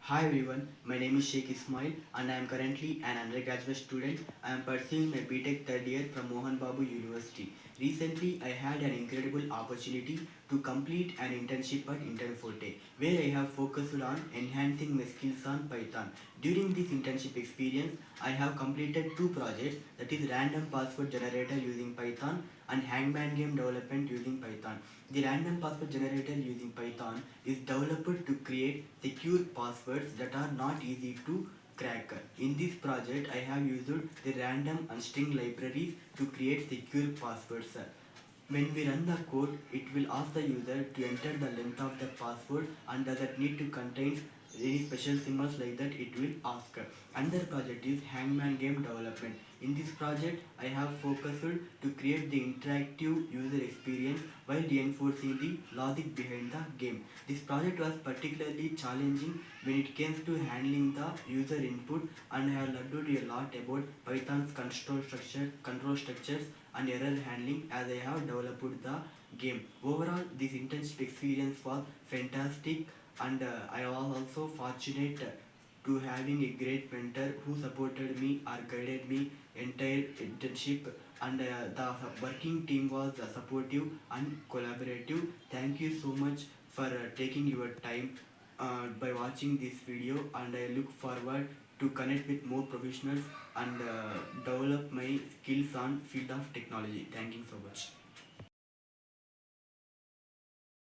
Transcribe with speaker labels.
Speaker 1: Hi everyone, my name is Sheikh Ismail and I am currently an undergraduate student. I am pursuing my BTech third year from Mohan Babu University. Recently, I had an incredible opportunity to complete an internship at IntrnForte, where I have focused on enhancing my skills on Python. During this internship experience, I have completed two projects, that is random password generator using Python and hangman game development using Python. The random password generator using Python is developed to create secure passwords that are not easy to crack. In this project, I have used the random and string libraries to create secure passwords. When we run the code, it will ask the user to enter the length of the password and does it need to contain any special symbols like that it will ask. Another project is Hangman Game Development. In this project, I have focused to create the interactive user experience while reinforcing the logic behind the game. This project was particularly challenging when it came to handling the user input, and I have learned a lot about Python's control structures and error handling as I have developed the game. Overall, this internship experience was fantastic, and I was also fortunate to having a great mentor who supported me or guided me entire internship, and the working team was supportive and collaborative. Thank you so much for taking your time by watching this video, and I look forward to connect with more professionals and develop my skills on field of technology. Thank you so much.